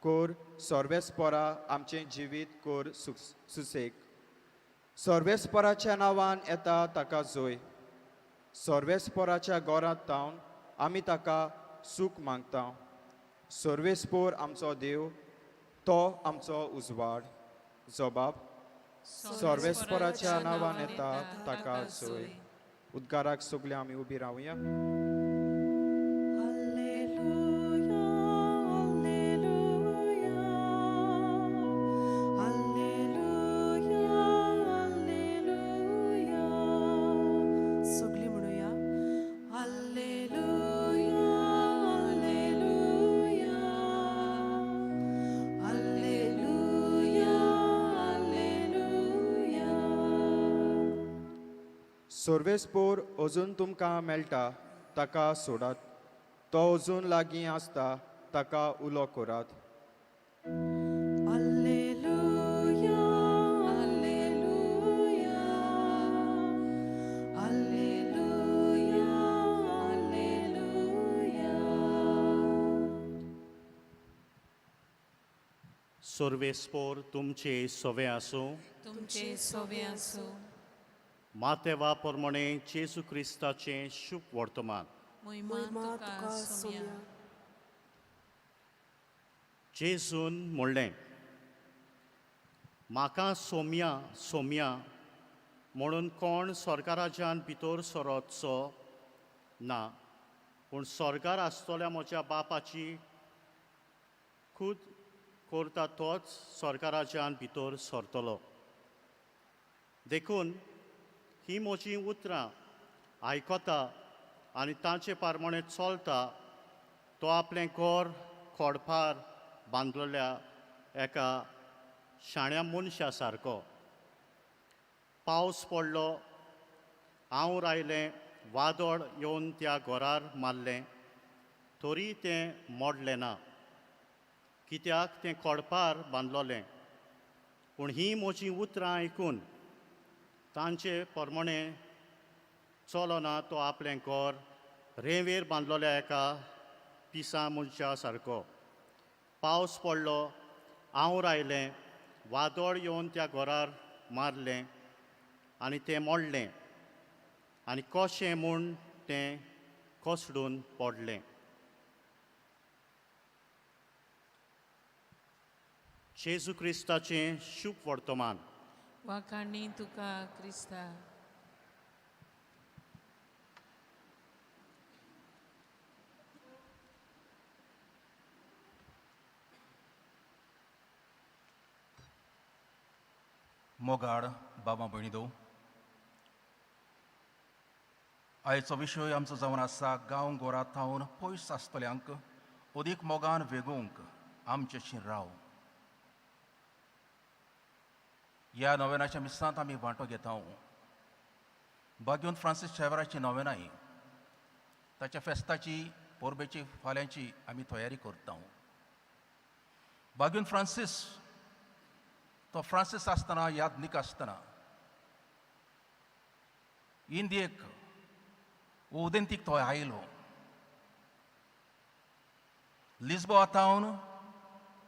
Core सर्वेस्परा आमचें जिवीत core सुसेग. सर्वेस्पराच्या नांवान येता ताका जोय. सर्वेस्पराच्या गोरांत तावन आमी ताका सूख मागता. सर्वेस्पोर आमचो देव, तो आमचो उजवाड. जबाब. सर्वेस्पराच्या नांवान येता ताका जोय. उद्गाराक सगळे आमी उबी रावया. सर्वेस्पोर अजून तुमकां मेळटा ताका सोडात. तो अजून लागीं आसता ताका उलो करात. सर्वेस्पोर तुमचे सोवे आसूं. तुमचे सोवे आसूं. मातेवा प्रमाणे जेजू क्रिस्ताचें शुभ वर्तमान. महिमा तुका सोम्या. जेजून म्हणलें, म्हाका सोम्या सोम्या म्हणून कोण स्वर्गाराज्यान भितर सरचो ना, पूण स्वर्गार आसतल्या म्हज्या बापाची खूद करता तोच स्वर्गाराज्यान भितर सरतलो. देखून ही म्हजी उतरां आयकता आनी तांचे प्रमाणे चलता तो आपलें घर खोडपार बांदलेल्या एका शाण्या मनशा सारको. पावस पडलो, हांव रायलें, वादळ येवन त्या घरार मारलें, तरी तें मोडलें ना, कित्याक तें खोडपार बांदलोलें. पूण ही म्हजी उतरां आयकून तांचे प्रमाणे चलना तो आपलें घर रेंवेर बांदलोल्या एका पिसा मनशा सारको. पावस पडलो, हांव रायलें, वादळ येवन त्या घरार मारलें आनी तें मोडलें, आनी कशें म्हूण तें कोसडून पडलें. जेजू क्रिस्ताचें शुभ वर्तमान. वाखाणी तुका क्रिस्ता. मोगाड बाबा भयणीदो, आयचो विशय आमचो जावन आसा गांव गोरात थावन पयस आसतल्यांक अदीक मोगान वेगूंक आमचेशी राव. ह्या नोवेनाच्या मिसांत आमी वांटो घेता. बागून फ्रांसीस शेवराची नोवेनाय, ताच्या फेस्ताची पोरबेची फाल्यांची आमी तयारी करता. बागून फ्रांसीस तो फ्रांसीस आसतना यादनीक आसतना इंडियेक उदेंतीक तो आयलो. लिस्बोआतावन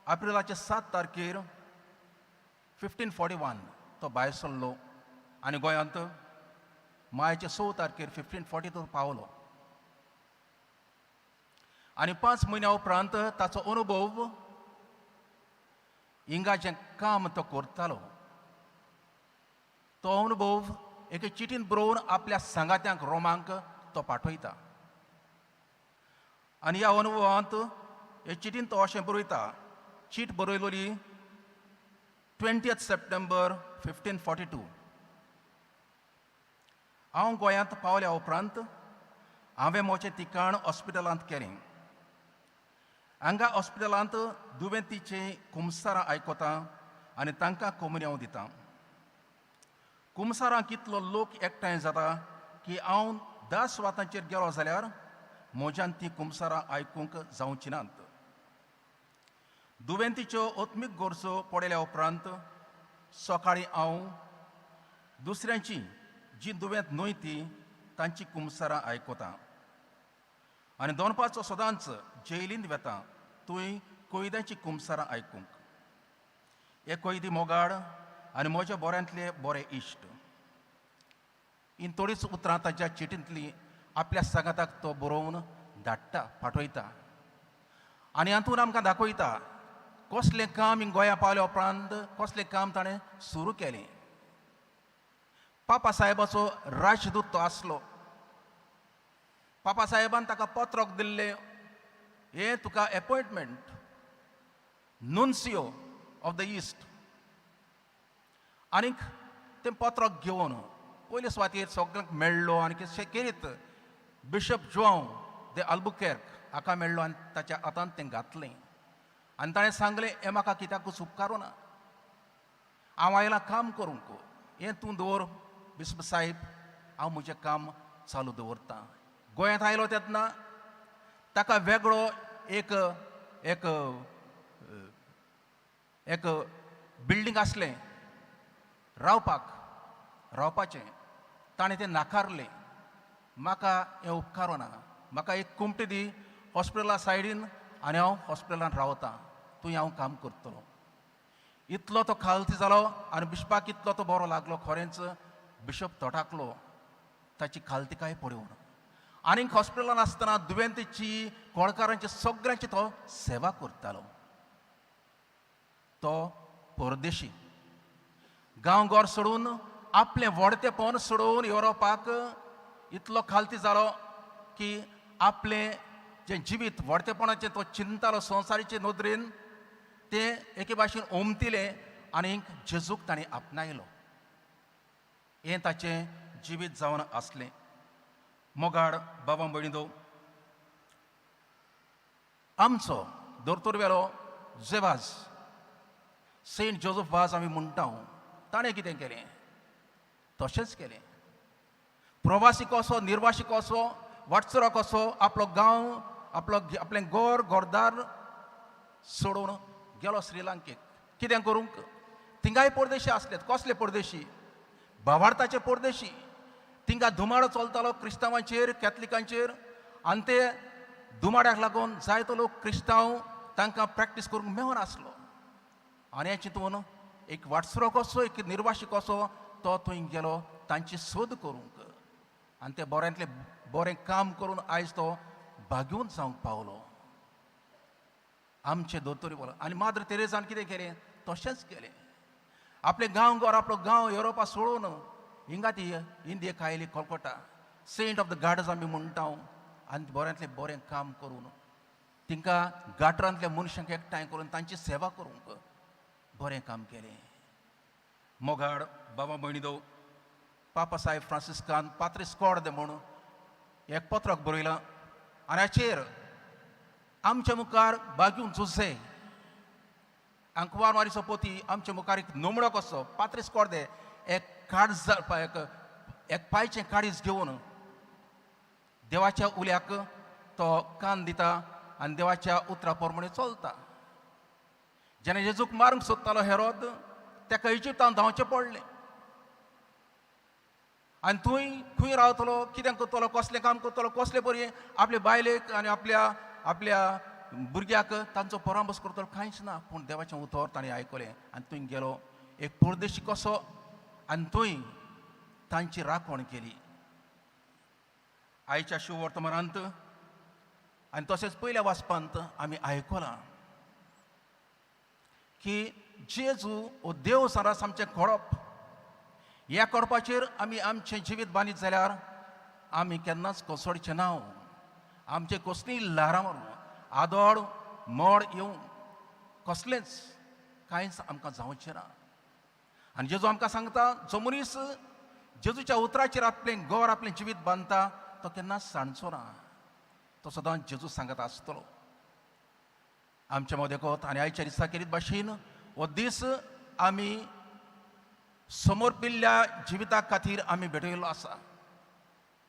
एप्रिलाचे 7 तारखेर 1541 तो भायर सरलो आनी गोंयांत मायाचे 6 तारखेर 1542 पावलो. आनी 5 म्हयन्या उपरांत ताचो अनुभव हिंगा जें काम तो करतालो तो अनुभव एके चिटीन बरोवन आपल्या सांगात्यांक रोमांक तो पाठयता. आनी ह्या अनुभवांत हे चिटीन तो अशें बरयता. चीट बरयलोली 20 सप्टेंबर 1542. हांव गोंयांत पावल्या उपरांत हांवें म्हजें ठिकाण हॉस्पिटलांत केलें. हांगा हॉस्पिटलांत दुयेंतीचे कुमसारां आयकता आनी तांकां कोमुन्यांव दिता. कुमसारांक इतलो लोक एकठांय जाता की हांव 10 सुवातांचेर गेलो जाल्यार म्हज्यान ती कुमसारां आयकूंक जावची नात. दुयेंतीच्यो अत्मीक गरजो पडल्या उपरांत सकाळीं हांव दुसऱ्यांची जी दुयेंत न्हय ती तांची कुमसारां आयकता. आनी दोनपारचो सदांच जेलींत वेता. थंय कोयद्याची कुमसारां आयकूंक. हे कोयदी मोगाड आनी म्हज्या बोऱ्यांतले बरे इश्ट. हीं थोडींच उतरां ताच्या चिटींतली आपल्या सांगाताक तो बरोवन धाडटा, पाठयता. आनी हातूंत आमकां दाखयता कसलें काम ही गोंया पावल्या उपरांत कसलें काम ताणें सुरू केलें. पापा साहेबाचो राजदूत तो आसलो. पापा साहेबान ताका पत्रक दिल्लें, हें तुका अपॉयंटमेंट नुन्सियो ऑफ द ईस्ट. आनीक तें पत्रक घेवन पयले सुवातेर सगळ्यांक मेळ्ळो आनी कितें करीत बिशप जुआंव दे अल्बुकेर्क हाका मेळ्ळो आनी ताच्या हातांत तें घातलें. आनी ताणें सांगलें, हें म्हाका कित्याकूच उपकारूं ना, हांव आयलां काम करूंक, हें तूं दवर बिशप साहेब, हांव म्हजें काम चालू दवरतां. गोंयांत आयलो तेन्ना ताका वेगळो एक एक एक बिल्डींग आसलें रावपाचें. ताणें तें नाकारलें. म्हाका हें उपकारूं ना, म्हाका एक कुमटी दी हॉस्पिटला सायडीन आनी हांव हॉस्पिटलांत रावतां, थंय हांव काम करतलों. इतलो तो खालती जालो आनी बिशपाक इतलो तो बरो लागलो. खरेंच बिशप तोटाकलो ताची खालतीकाय पळोवन. आनीक हॉस्पिटलांत आसतना दुयेंतीची कोळकारांची सगळ्यांची तो सेवा करतालो. तो परदेशी गांव घर सोडून आपलें व्हडतेपण सोडून युरोपाक इतलो खालती जालो की आपलें जें जिवीत व्हडतेपणाचें तो चिंतालो संवसारीचे नदरेन तें एके भाशेन ओमतिलें आनीक जेजूक ताणें आपणायलो. हें ताचें जिवीत जावन आसलें. मोगाड बाबा भयणीदो, आमचो दोतोरवेलो जेवाज सेंट जोझफ वाज आमी म्हणटा, ताणें कितें केलें तशेंच केलें. प्रवासी कसो, निर्वासी कसो, वाटसरो कसो आपलो गांव आपलें घरदार सोडून गेलो श्रीलंकेक. कितें करूंक? थिंगाय परदेशी आसलेत. कसले परदेशी? भावार्थाचे परदेशी. थिंगा धुमाडो चलतालो क्रिस्तांवांचेर, कॅथलिकांचेर, आनी ते धुमाड्याक लागून जायतो लोक क्रिस्तांव तांकां प्रॅक्टीस करूंक मेळनासलो. आनी हें चिंतून एक वाटसरो कसो, एक निर्वासी कसो तो थंय गेलो तांची सोद करूंक. आनी ते बऱ्यांतलें बरें काम करून आयज तो भाग्यून जावंक पावलो. आमचे दोतोरी बोला. आनी माद्र तेरेजान कितें केलें तशेंच केलें. आपलें गांव घर आपलो गांव युरोपा सोडून हिंगा ती इंडियेक आयली Kolkata. Saint of the gardens आमी म्हणटा. आनी बऱ्यांतलें बरें काम करून तिंकां गाटरांतल्या मनशांक एकठांय करून तांची सेवा करूंक बरें काम केलें. मोगाड बाबा भयणीदो, पापा साहेब फ्रांसिस्कान पात्रीस कॉर्द म्हूण एक पत्रक बरयलां. आनी हाचेर आमच्या मुखार बाग्यून झुजे अंकवारवारीचो पोती आमच्या मुखार एक नोमडो कसो पात्रीस कॉर्दे एक पांयचें काडीज घेवन देवाच्या उल्याक तो कान दिता आनी देवाच्या उतरा प्रमाणे चलता. जेन्ना जेजूक मारूंक सोदतालो हेरोद, ताका इजिप्तांत धांवचें पडलें. आनी थंय खंय रावतलो, कितें करतलो, कसलें काम करतलो, कसले बरी आपले बायलेक आनी आपल्या भुरग्याक तांचो परामर्श करतलो कांयच ना. पूण देवाचें उतर ताणें आयकलें आनी थंय गेलो एक परदेशी कसो आनी थंय तांची राखण केली. आयच्या शुभ वर्तमानांत आनी तशेंच पयल्या वाचपांत आमी आयकलां की जेजू हो देव सारस आमचें कळप, ह्या कळपाचेर आमी आमचें जिवीत बांदीत जाल्यार आमी केन्नाच कोसळचें ना. आमचे कसलीय ल्हारां मारून आदोड मोड येवन कसलेंच कांयच आमकां जावचें ना. आनी जेजू आमकां सांगता, जो मनीस जेजूच्या उतराचेर आपलें घर आपलें जिवीत बांदता तो केन्नाच सांडचो ना. तो सदांच जेजू सांगत आसतलो. आमच्या मदेकोत आनी आयच्या दिसा केरीत भाशेन हो दीस आमी समर्पिल्ल्या जिविता खातीर आमी भेटयल्लो आसा.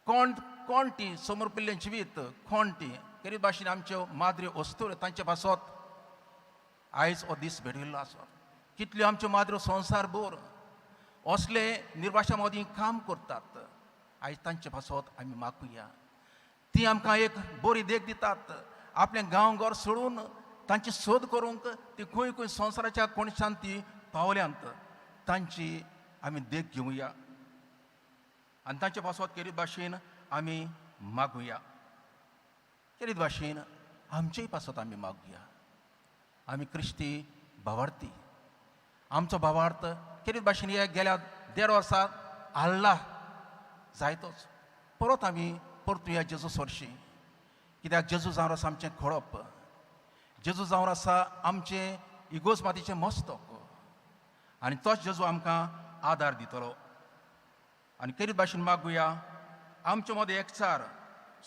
कोण ती समर्पिल्लें जिवीत, कोण ती केरीत भाशेन आमच्यो माद्र्यो वस्तू तांचे पासत आयज हो दीस भेटयल्लो आसा. कितल्यो आमच्यो माद्र्यो संवसार भर असले निर्वाशा मदीं काम करतात. आयज तांचे पासत आमी मागुया. ती आमकां एक बरी देख दितात. आपलें गांव घर सोडून तांची सोद करूंक ती खंय खंय संवसाराच्या कोणशान ती पावल्यांत तांची आमी देख घेवया आनी तांचे पासत केरीत भाशेन आमी मागुया. केरीत भाशेन आमचेय पासत आमी मागुया. आमी क्रिस्ती भावार्थी. आमचो भावार्थ केरीत भाशेन हे गेल्या 1.5 वर्सांत हाडला जायतोच. परत आमी परतुया जेजू सरशी. कित्याक जेजू जावन आसा आमचें खळप. जेजू जावन आसा आमचें इगोज मातीचें मस्तक आनी तोच जेजू आमकां आदार दितलो. आनी केरीत भाशेन मागुया आमचे मदें एकचार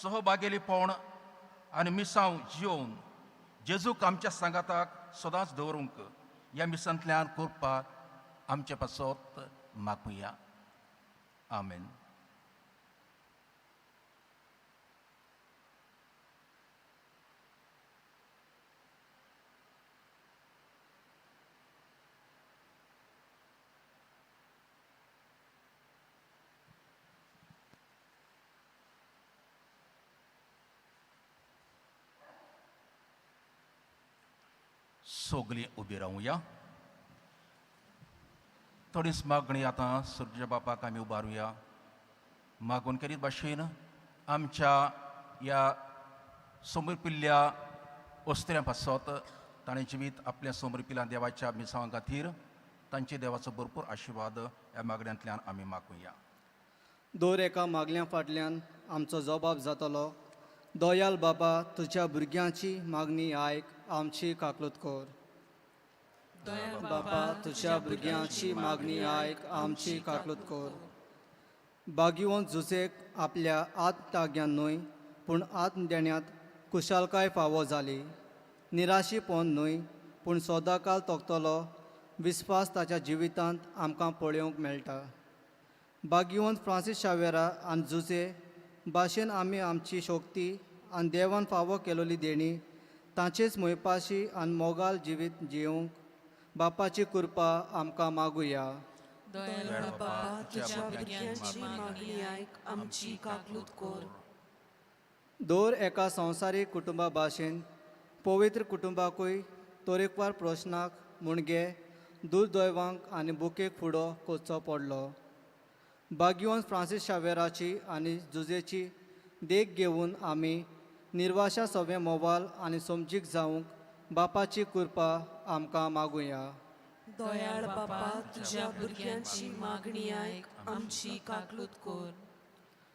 सहभागेलीपण आनी मिसांव जियोवन जेजूक आमच्या सांगाताक सदांच दवरूंक ह्या मिसांतल्यान करपाक आमचे पासत मागुया. आमेन. सोगली उबी रावुया. थोडीच मागणी आतां सुर्य बापाक आमी उबारुया. मागून करीत भाशेन आमच्या ह्या समर्पिल्ल्या वस्तुऱ्यां पासत ताणें जिवीत आपल्या समर्पिल्ल्या देवाच्या मिसांवा खातीर तांचे देवाचो भरपूर आशिर्वाद ह्या मागण्यांतल्यान आमी मागुया. दर एका मागल्या फाटल्यान आमचो जबाब जातलो. दयाल बाबा तुज्या भुरग्यांची मागणी आयक, आमची काकलूत कर. दयाळ बाबा तुज्या भुरग्यांची मागणी आयक, आमची काकलूत कर. बागीवंत जुसेक आपल्या आत्मत्याग्यान न्हय पूण आत्म देण्यात कुशालकाय फावो जाली. निराशीपण न्हय पूण सदांकाल तोखतलो विस्वास ताच्या जिवितांत आमकां पळोवंक मेळटा. बागीवंत फ्रांसीस शावेरा आनी जुसे भाशेन आमी आमची शक्ती आनी देवान फावो केलोली देणी तांचेच मोयपाशी आनी मोगाल जिवीत जियोंक बापाची कृपा आमकां मागुया. दयाळ बाबा तुज्या भुरग्यांची मागणी आयक, आमची काकलूत कर. दर एका संवसारीक कुटुंबा भाशेन पवित्र कुटुंबाकूय तरेकवार प्रश्नाक मुणगे दुर्दैवांक आनी बुकेक फुडो करचो पडलो. बागीवंत फ्रांसीस शावेराची आनी जुजेची देख घेवन आमी निर्वाशा सवे मोवाल आनी समजीक जावंक बापाची कृपा आमकां मागुया. दयाळ बाबा तुज्या भुरग्यांची मागणी आयक, आमची काकलूत कर.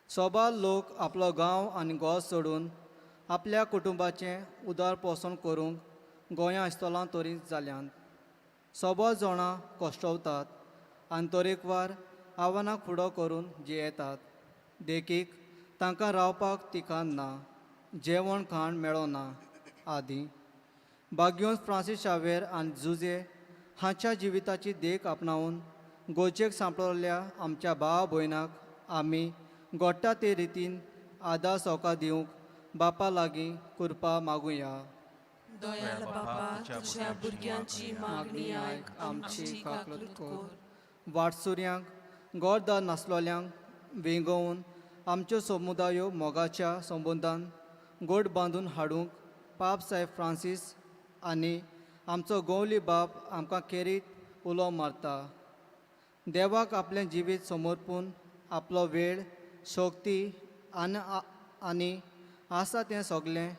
सोबाल लोक आपलो गांव आनी गोंय सोडून आपल्या कुटुंबाचें उदारपोसण करूंक गोंया इस्तेलां तरी जाल्यांत. सोबाल जाणां कश्टवतात आनी तरेकवार आव्हानाक फुडो करून जियेतात. देखीक तांकां रावपाक ठिकाण ना, जेवण खाण मेळना आदी. बागीवंत फ्रांसीस शावेर आनी जुजे हांच्या जिविताची देख आपणावन गोंयचेक सांपळिल्ल्या आमच्या भाव भयणाक आमी घोडटा ते रितीन आदार सवका दिवंक बापा लागीं कृपा मागुया. दयाळ बाबा तुज्या भुरग्यांची मागणी आयक, आमची काकलूत कर. वाटसुऱ्यांक गोडदार नासलोल्यांक वेंगोवन आमच्यो समुदायो मोगाच्या संबंदान गोड बांदून हाडूंक पाप साहेब फ्रांसीस आनी आमचो गोंवली बाप आमकां केरीत उलो मारता. देवाक आपलें जिवीत समर्पून आपलो वेळ, शक्ती आनी आसा तें सगलें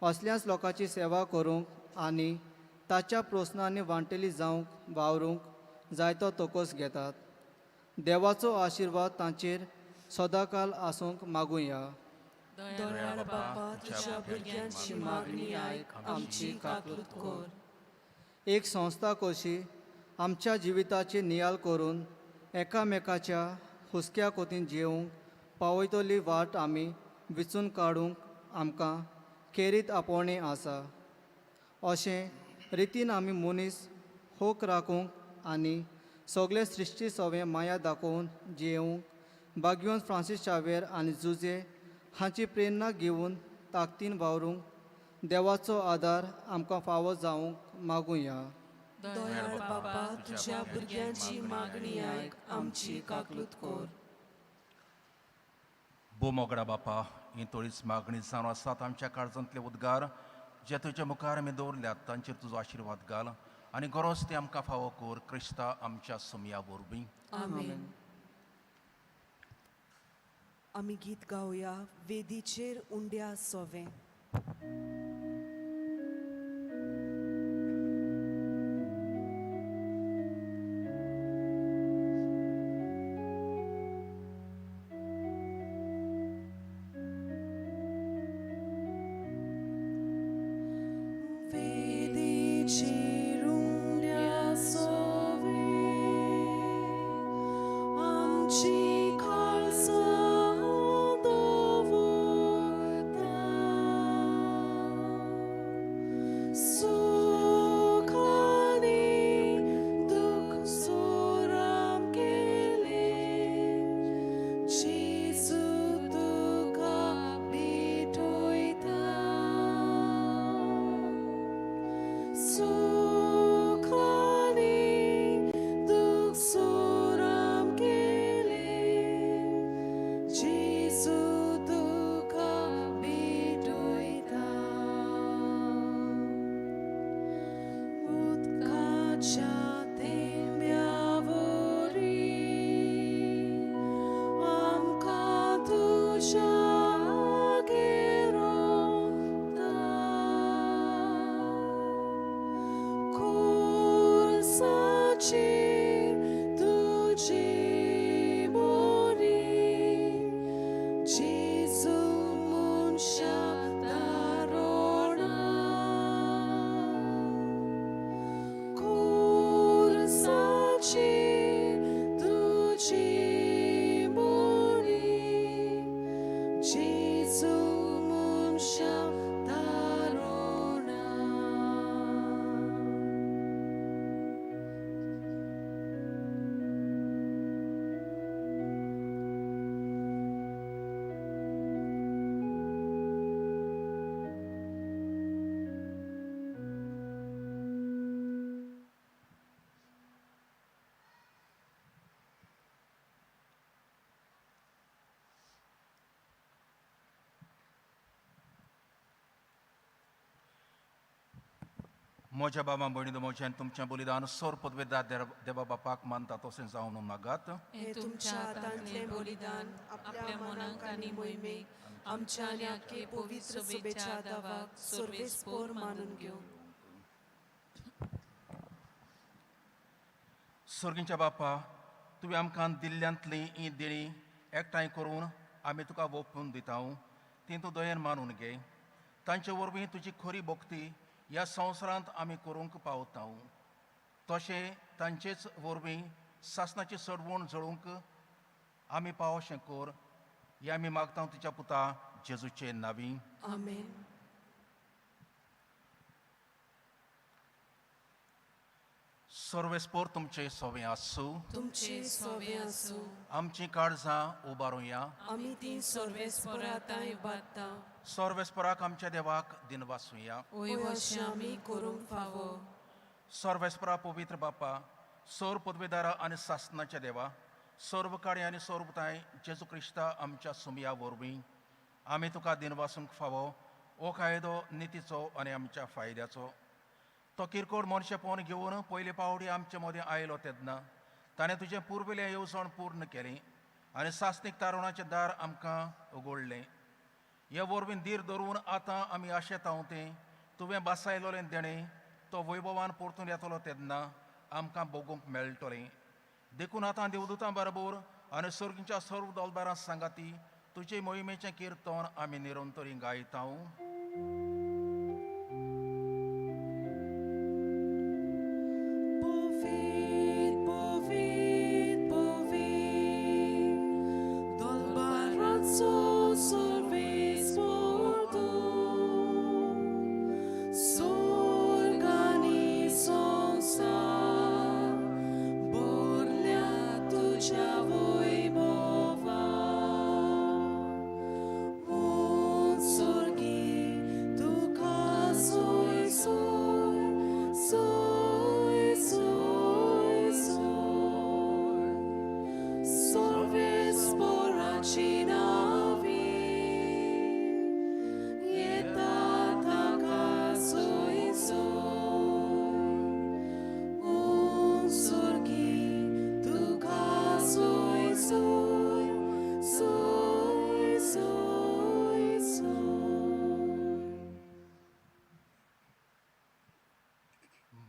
असल्याच लोकांची सेवा करूंक आनी ताच्या प्रस्नांनी वांटेली जावंक वावरूंक जायतो तोकोस घेतात. देवाचो आशिर्वाद तांचेर सदांकाल आसूंक मागुया. दयाळ बाबा तुज्या भुरग्यांची मागणी आयक, आमची काकलूत कर. एक संस्था कशी आमच्या जिविताची नियाळ करून एकामेकाच्या हुस्क्या कोतीन जियोवंक पावयतली वाट आमी विचून काडूंक आमकां खेरीत आपोवणें आसा. अशें रितीन आमी मनीस होक राखूंक आनी सगळे सृश्टी सवें माया दाखोवन जियोवंक बागीवंत फ्रांसीस शावेर आनी जुजे हांची प्रेरणा घेवन ताकतीन वावरूंक देवाचो आदार आमकां फावो जावंक मागुया. दयाळ बाबा तुज्या भुरग्यांची मागणी आयक, आमची काकलूत कर. बोमोगडा बापा ही थोडीच मागणी जावन आसात आमच्या काळजांतले उद्गार जे तुजे मुखार आमी दवरल्यात तांचेर तुजो आशिर्वाद घाल आनी गरज ती आमकां फावो कर क्रिस्ता आमच्या सुमया वरवीं. आमेन. आमी गीत गावया वेदीचेर उंड्या सोवें. वेदीचेर उंड्या सोवें आमची खालसां दवरता. सूख आनी दूख सोराम केलें जेजू तुका भेटोयता. सूख आनी दूख सोराम केलें जेजू तुका भेटोयता. उदकाच्या थेंब्या वरीं आमकां तुज्या आगेर व्हरता. खुर्साचेर तुजी बरी जेजू मनशा दारोडा. खुर्साचेर तुजी बरी जेजू मनशा दारोडा. म्हज्या बाबा भयणी मोच्यान तुमचें बलिदान सोर पदवेदार देवा बापाक मानता तशें जावन नागात. हे तुमच्या हातांतलें बलिदान आपल्या मनाक आनी मोहिमेक आमच्या आनी आख्खे पवित्र सभेच्या दावाक सर्वेस्पोर मानून घेवं. सर्गींच्या बापा तुवें आमकां दिल्ल्यांतली ही देणी एकठांय करून आमी तुका ओपून दिता. ती तूं दयेन मानून घे. तांचे वरवीं तुजी खरी भक्ती ह्या संवसारांत आमी करूंक पावता. तशें तांचेच वरवीं सासणाची सडवण जळोवंक आमी पावशें कर. हें आमी मागता तुज्या पुता जेजूचे नांवीं. आमेन. सर्वेस्पोर तुमचे सोवें आसूं. तुमचे सोवें आसूं. आमची काळजां उबारुया. आमी ती सर्वेस्पराताय बांदता. सर्वेस्पराक आमच्या देवाक दिनवासुया. ओय अशें आमी करूंक फावो. सर्वेस्परा पवित्र बापा सौर पदवेदारा आनी सासणाच्या देवा सर्वकाळी आनी सर्वताय जेजू क्रिस्ता आमच्या सुमया वरवीं आमी तुका दिनवासूंक फावो. हो कायदो नितीचो आनी आमच्या फायद्याचो. तो किरकोळ मनशापण घेवन पयले पावटी आमचे मदें आयलो तेन्ना ताणें तुजें पुर्विल्लें येवजण पूर्ण केलें आनी सासणीक तारुणाचें दार आमकां उगडलें. हे वरवीं धीर धरून आतां आमी आशेतां तें तुवें बासायलोलें देणें तो वैभवान परतून येतलो तेन्ना आमकां भोगूंक मेळटलें. देखून आतां देवदूतां बरोबर आनी सर्गींच्या सर्व दोलबारां सांगाती तुजे मोहिमेचें किर्तन आमी निरंतरी गायता. Sorgi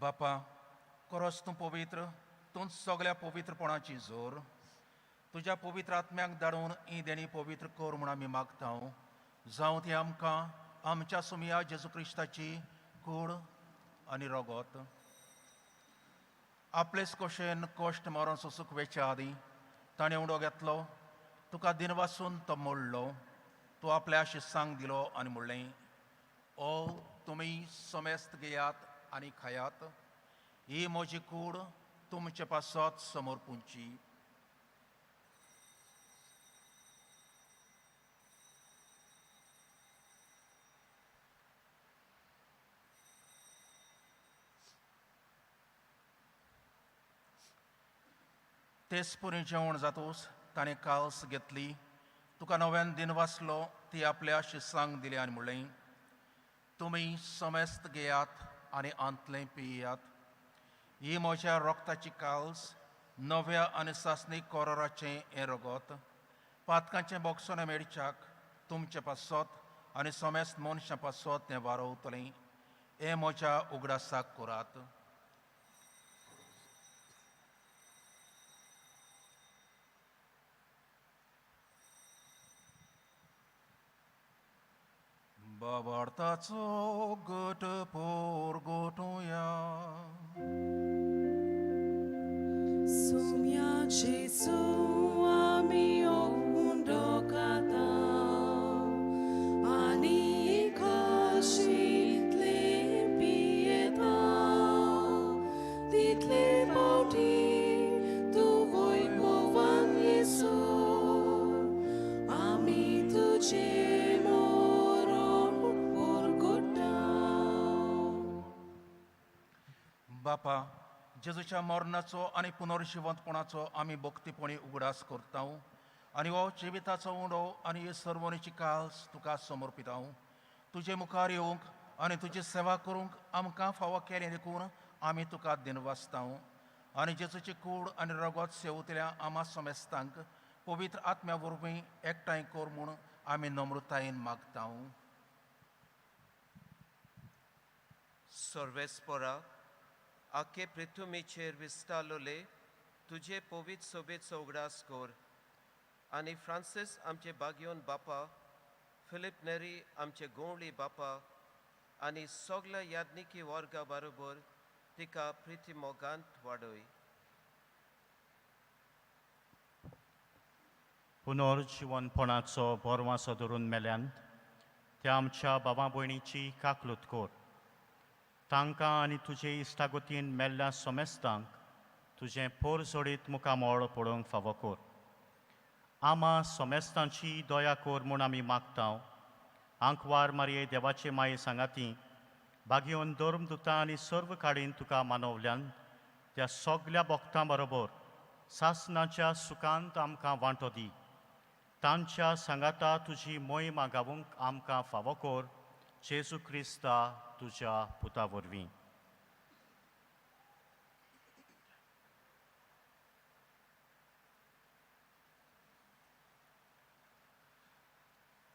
बापा खरोच तूं पवित्र, तूं सगळ्या पवित्रपणाची जोर. तुज्या पवित्र आत्म्याक धाडून ही देणी पवित्र कर म्हूण आमी मागता. जावं ती आमकां आमच्या सुमिया जेजू क्रिस्ताची कूड आनी रगत. आपलेच कशेन कश्ट मारून सोंसूंक वेच्या आदीं ताणें उडो घेतलो, तुका दिनवासून तो मोडलो. तूं आपल्या शिस्सांक दिलो आनी म्हणलें, ओ तुमी समेस्त घेयात आनी खायात. ही म्हजी कूड तुमचे पासत समोर पुंची. तेच पुरी जेवण जातूस ताणें काल्स घेतली, तुका नव्यान दिन वाचलो, ती आपल्या शिस्सांक दिली आनी म्हणलें, तुमी समेस्त घेयात आनी आंतलें पियात. ही म्हज्या रोगताची काल्स, नव्या आनी सासणीक कोराराचें हें रगत. पातकांचें बोगसोन मेडच्याक तुमचे पासत आनी समेस्त मनशां पासत तें वारवतलें. हें म्हज्या उगडासाक करात. बाबार्ताचो घट पोरगोटुया. Sumia Jesu ami okundokata ani kashitle pieta title bauti tu wojmowan Jesu ami tuje moron porgota. बापा जेजूच्या मरणाचो आनी पुनर्जिवंतपणाचो आमी भक्तीपणी उगडास करता आनी हो जिविताचो उंडो आनी हे सर्वणीची काल्स तुका समर्पिता. तुजे मुखार येवंक आनी तुजी सेवा करूंक आमकां फावो केलें देखून आमी तुका दिनवासता. आनी जेजूची कूड आनी रगत सेवतल्या आमा समेस्तांक पवित्र आत्म्या वरवीं एकठांय कर म्हूण आमी नम्रतायेन मागता. सर्वेस्परा आखे पृथ्वीचेर विस्तारलोले तुजे पवित्र सोबेचो उगडास कर आनी फ्रांसीस आमचे बागयोन बापा, फिलिप नेरी आमचे गोंवळी बापा आनी सगळ्या याज्ञिकी वर्गा बरोबर तिका प्रिती मोगांत वाडय. पुनर्जिवनपणाचो बोरवासो धरून मेल्यांत त्या आमच्या भावा भयणीची काकलूत कर. तांकां आनी तुजे इश्टागतीन मेल्ल्या समेस्तांक तुजें पोर जोडीत मुखामोळ पडोवंक फावो कर. आमा समेस्तांची दया कर म्हूण आमी मागता. आंकवार मारये देवाचे माये सांगाती बागयोन धर्मदुतां आनी सर्व काडीन तुका मानवल्यान त्या सगळ्या भक्तां बरोबर सासणाच्या सुखांत आमकां वांटो दी. तांच्या सांगाता तुजी मोहीमा गावूंक आमकां फावो कर. जेजू क्रिस्ता तुज्या पुता वरवीं.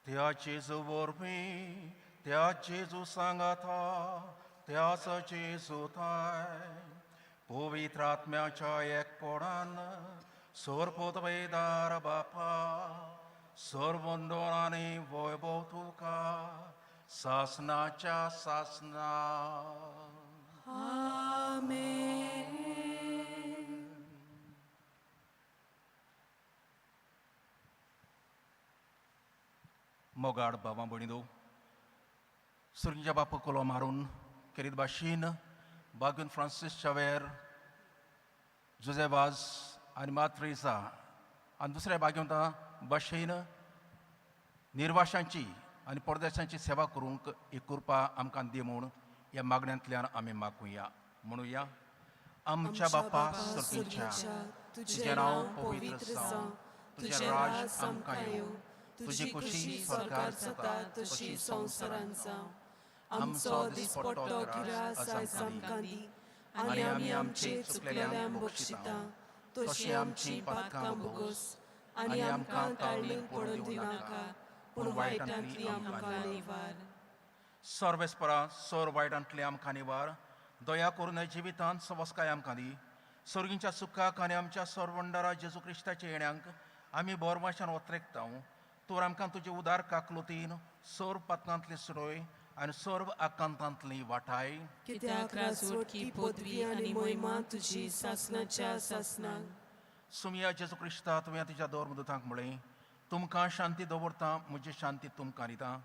त्या जेजू वरवीं, त्या जेजू सांगाता, त्याच जेजू थाय पवित्र आत्म्याच्या एकपणान सर्वोदवेदार बापा, सर्वंदोन आनी वैभव तुका सासनाच्या सासना. Amen. मोगाड बाबा भणिदो, सुरंजा बापा कोलो मारून केरीत भाशेन बागून फ्रांसीस शावेर, जुजेबाज आनी मात्रेसा आनी दुसऱ्या बागवंता भाशेन निर्वाशांची आनी परदेशांची सेवा करूंक ही कृपा आमकां दी म्हूण ह्या मागण्यांतल्यान आमी मागुया. म्हणुया, आमच्या बापा सर्तीच्या, तुजें नांव पवित्र जावं, तुजें राज आमकां येवं, तुजी खुशी स्वर्गार जाता तशी संवसारांत जावं. आमचो दिसपट्टो गिरास आयज आमकां दी आनी आमी आमचे चुकलेल्यांक बक्षिता तशी आमची पातकां बोगोस आनी आमकां ताळणेक पडूंक दिनाका पूण वायटांतली आमकां निवार. सर्वेस्परा सोर वायटांतली आमकां निवार. दया करून ह्या जिवितांत सवस्काय आमकां दी. सर्गींच्या सुखाक आनी आमच्या सोरवंडारा जेजू क्रिस्ताच्या येण्याक आमी बोरमाशान वत्रेकतां. तूं आमकां तुजे उदार काकलुतीन सर्व पातकांतली सुरय आनी सर्व आकांतांतली वाटाय. कित्याक राजवटकी पदवी आनी मोहिमा तुजी सासणाच्या सासणांक. सुमिया जेजू क्रिस्ता तुवें तुज्या दोरमदूतांक म्हळें, तुमकां शांती दवरता, म्हजी शांती तुमकां दिता.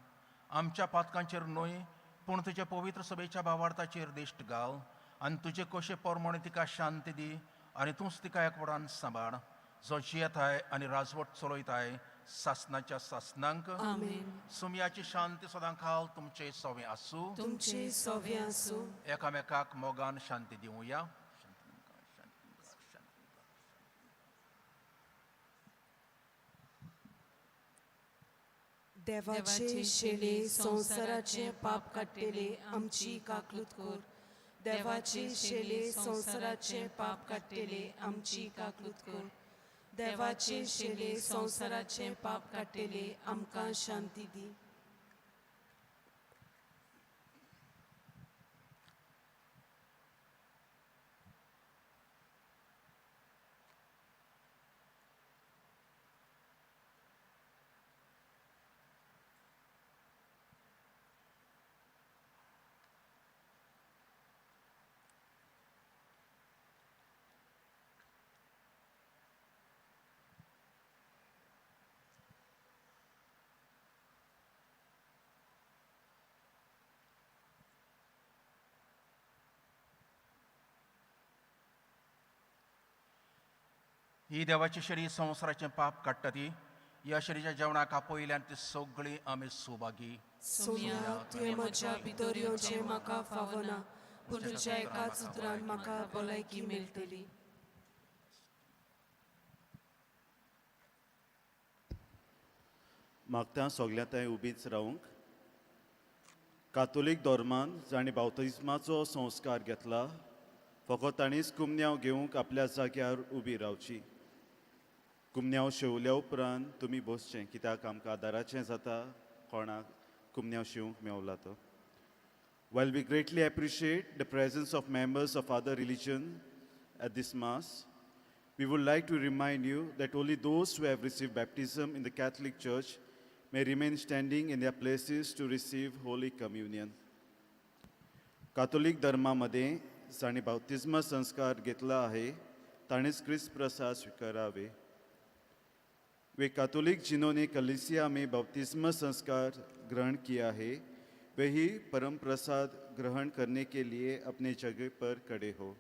आमच्या पातकांचेर न्हय पूण तुजे पवित्र सभेच्या भावार्थाचेर दिश्ट घाल आनी तुजे कशे परमणे तिका शांती दी आनी तूंच तिका एकवटान सांबाळ. जो जियेताय आनी राजवट चलयताय सासणाच्या सासणांक. आमेन. सुमियाची शांती सदां काल तुमचे सवे आसूं. तुमचे सव्य आसूं. एकामेकाक मोगान शांती दिवया. देवाचे शेले संसाराचे पाप काडटेले आमची काकलूत कोर. देवाचे शेले संसाराचे पाप काडटेले आमची काकलूत कोर. देवाचे शेले संसाराचे पाप काडटेले आमकां शांती दी. ही देवाची शरी संवसाराचें पाप काडटा ती. ह्या शरीच्या जेवणाक आपयल्यान ती सगळीं आमी सुभागी. सोम्या तुवें म्हज्या भितर येवचें म्हाका फावना, पूण तुज्या एकाच उतरान म्हाका भलायकी मेळटली. मागता सगळ्यांताय उबीच रावंक. कातोलीक धर्मान जाणी बावतिस्माचो संस्कार घेतला, फकत ताणीच कुमन्याव घेवंक आपल्या जाग्यार उबी रावची. कुमन्याव शेवल्या उपरांत तुमी बसचें, कित्याक आमकां आदाराचें जाता कोणाक कुमन्याव शिवंक मेवला तो. While we greatly appreciate the presence of members of other religion at this Mass, we would like to remind you that only those who have received baptism in the Catholic Church may remain standing in their places to receive Holy Communion. कातोलिक धर्मामध्ये जाणी बाप्तिस्म संस्कार घेतला आहे ताणीच ख्रिस्त प्रसाद स्वीकारावे. वे Catholic जिन्होंने कलीसिया में बपतिस्मा संस्कार ग्रहण किया है वे ही परम प्रसाद ग्रहण करने के लिए अपने जगह पर खड़े हो.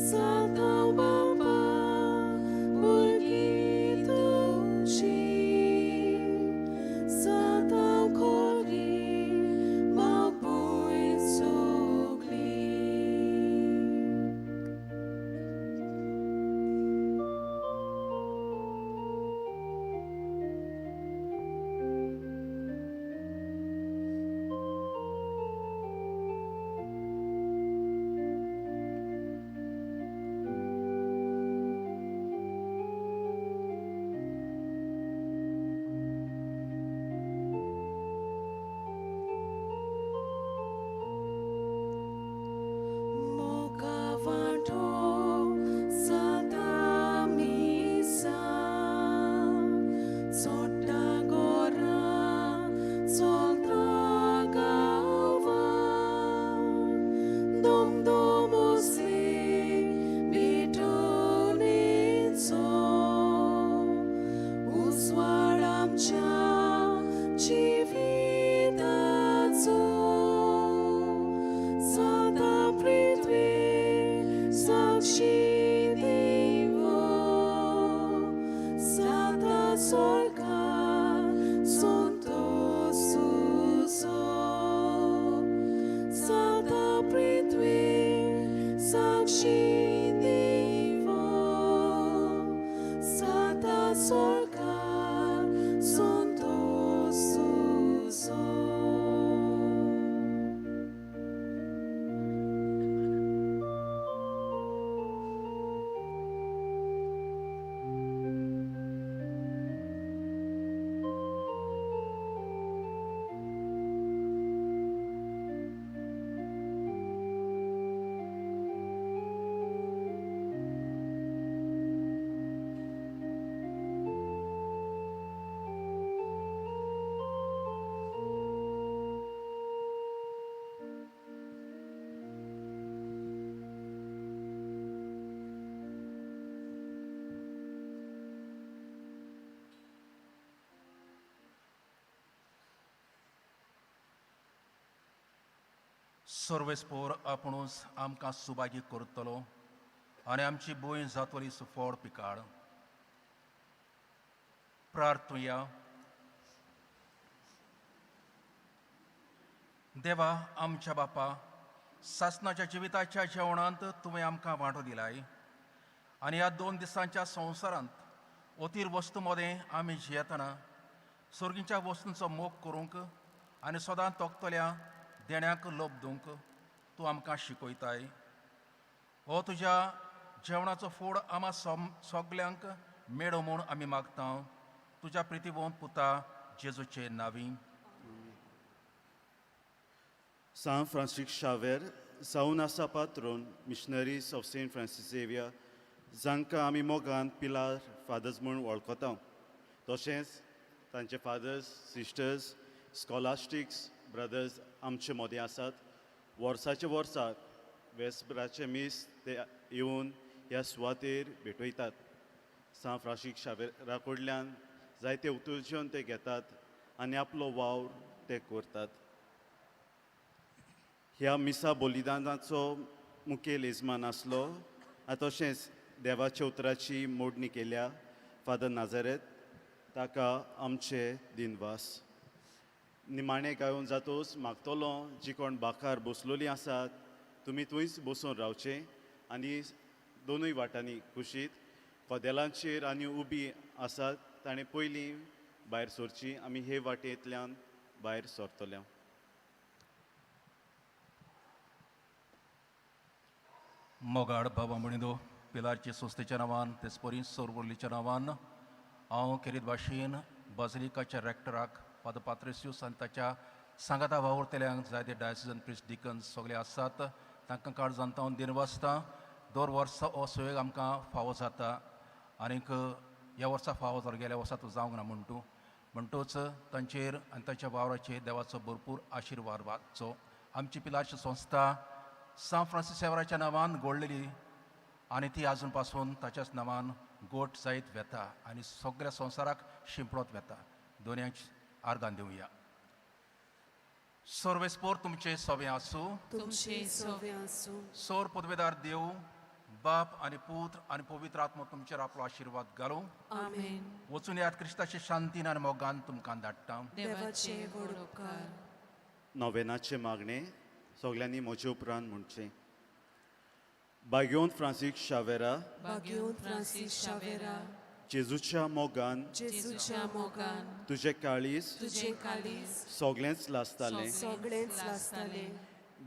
Santa सर्वेस्पोर आपुणूच आमकां सुभागी करतलो आनी आमची भूंय जातवली सुफोड पिकाळ. प्रार्थुया. देवा आमच्या बापा, सासणाच्या जिविताच्या जेवणांत तुवें आमकां वांटो दिलाय आनी ह्या 2 दिसांच्या संवसारांत अतीर वस्तू मदें आमी जियेतना सर्गीच्या वस्तूंचो मोग करूंक आनी सदां तोखतल्या देण्याक लोभ तूं आमकां शिकयताय. हो तुज्या जेवणाचो फोड आम्हा सगल्यांक मेळो म्हूण आमी मागता तुज्या प्रितीवंत पुता जेजूचे नांवी. San Francisco Xavier zaun asa patron missionaries of Saint Francis Xavier जांकां आमी मोगान पिलार फादर्स म्हूण वळखता. तशेंच तांचे फादर्स सिस्टर्स स्कॉलास्टिक्स ब्रदर्स आमचे मदें आसात. वर्साचे वर्साक वेस्पराचे मीस ते येवन ह्या सुवातेर भेटयतात. सान फ्रांसिस शावेरा कडल्यान जायते उतर्जन ते घेतात आनी आपलो वावर ते करतात. ह्या मिसा बलिदानाचो मुखेल येजमान आसलो आनी तशेंच देवाच्या उतराची मोडणी केल्या फादर नाझारेत ताका आमचे दिनवास. निमाणें गायून जातोच मागतलो जी कोण बाकार बसलोलीं आसात तुमी थंयच बसून रावचें आनी दोनूय वाटांनी कुशीत कदेलांचेर आनी उबी आसात ताणें पयलीं भायर सरची. आमी हे वाटेंतल्यान भायर सरतल्या. मोगाड बाबा म्हणिदो पिलारचे संस्थेच्या नांवान तेचपरी सोरवोर्लीच्या नांवान हांव खेरीत भाशेन बाझिलिकाच्या रॅक्टराक फादर पात्रेसियूस आनी ताच्या सांगाता वावुरतेल्यांक जायते डायसिजन प्रिस्ट डिकन्स सगळे आसात तांकां काळ जाणता हांव दिनवासता. दर वर्सा हो सुयोग आमकां फावो जाता आनीक ह्या वर्सा फावो जालो गेल्या वर्सा तो जावंक ना म्हणटूच तांचेर आनी तांच्या वावराचेर देवाचो भरपूर आशिर्वाद वाचचो. आमची पिलारची संस्था सान फ्रांसीस सेवराच्या नांवान घडलेली आनी ती आजून पासून ताच्याच नांवान गोट जायत वेता आनी सगळ्या संवसाराक शिंपडत वेता. दोनूयांक आर्गां दिवया. सर्वेस्पोर तुमचे सवे आसूं. तुमचे सवे आसूं. सोर पदवेदार देव बाप आनी पुत्र आनी पवित्र आत्मा तुमचेर आपलो आशिर्वाद घालूं. आमेन. वचून यात क्रिस्ताचे शांतीन आनी मोगान तुमकां धाडटा. देवाचे व्हड उपकार. नोवेनाचे मागणे सगल्यांनी म्हजे उपरांत म्हणचें. बागेवन फ्रांसीस शावेरा बागेवन फ्रांसीस शावेरा जेजूच्या मोगान जेजूच्या मोगान तुजें काळीज तुझे काळीज सगळेंच लासतालें. सगळेंच लासताले.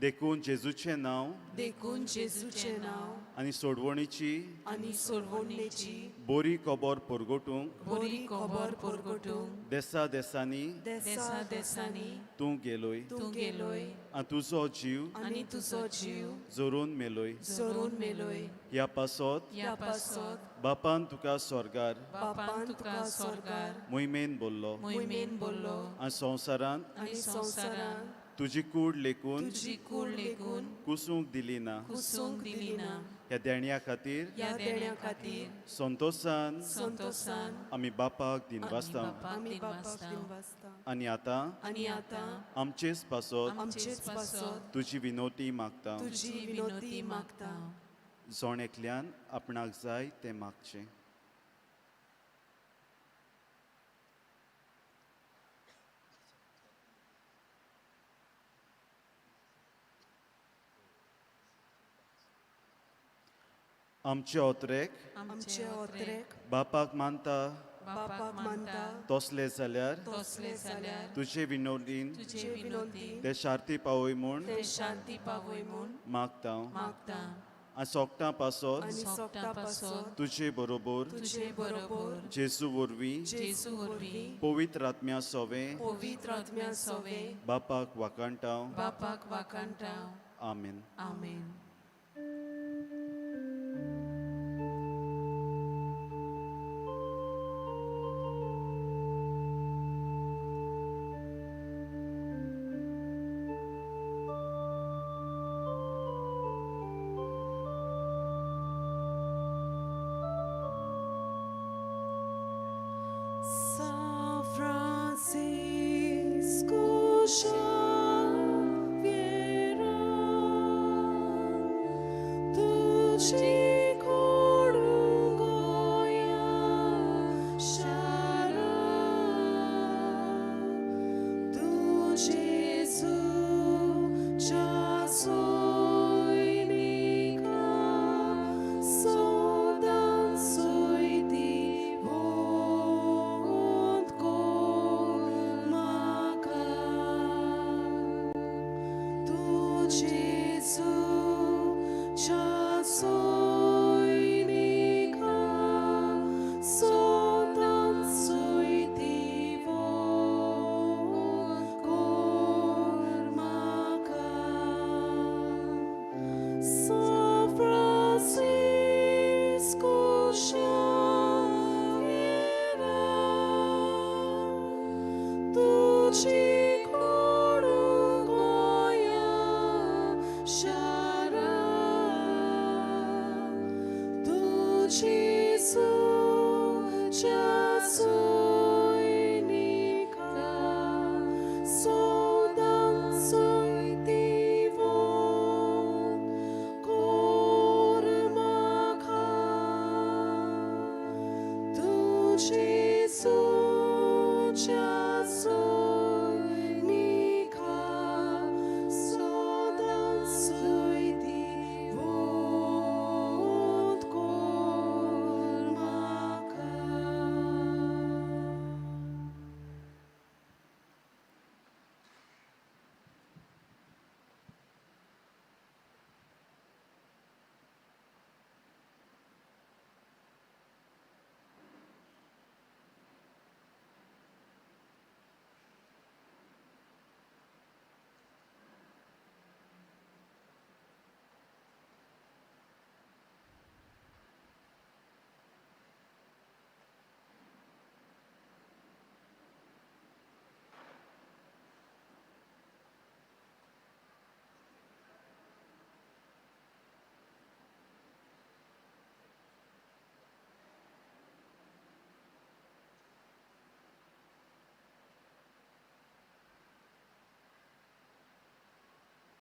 देखून जेजूचें नांव देखून जेजूचे नांव आनी सोडवणीची आनी सोडवणेची बरी खबर परगटूंक बरी खबर परगटूंक देसा देसांनी देसा देसांनी तूं गेलोय तूं गेलोय आनी तुजो जीव आनी तुजो जीव जोरून मेलोय. जोरून मेलोय. ह्या पासत ह्या पासत बापान तुका स्वर्गार बापान तुका स्वर्गार मोहिमेन बोल्लो मोहिमेन बोल्लो आनी संवसारांत आनी संवसारान तुजी कूड लेकून तुजी कूड लेगून कुसूंक दिली ना. कुसूंक दिली ना. ह्या देण्या खातीर ह्या देण्या खातीर संतोषान संतोषान आमी बापाक दिनवासता. आमी बापाक दिनवासता. आनी आतां आनी आतां आमचेच पासत आमचेच पासत तुजी विनोती मागता. तुजी विनोती मागता. जोण एकल्यान आपणाक जाय तें मागचें. आमचे ओत्रेक आमचे ओत्रेक बापाक मानता बापाक मानता. तसले जाल्यार तसले जाल्यार तुजे विनोदीन तुजे विनोदी ते शार्ती पावय म्हूण ते शांती पावय म्हूण मागता. मागता. आनी सोगटां पासत आनी सोगता पासत तुजे बरोबर तुजे बरोबर जेजू वरवीं जेजू वरवीं पवित्र आत्म्या सोवे पवित्र आत्म्या सोवे बापाक वाकाणटाव. बापाक वाकाणटाव. आमेन. आमेन. San Francisco Xaviera Jesu, Jasuinica, Sodan Soitivon, Cormaca, Tu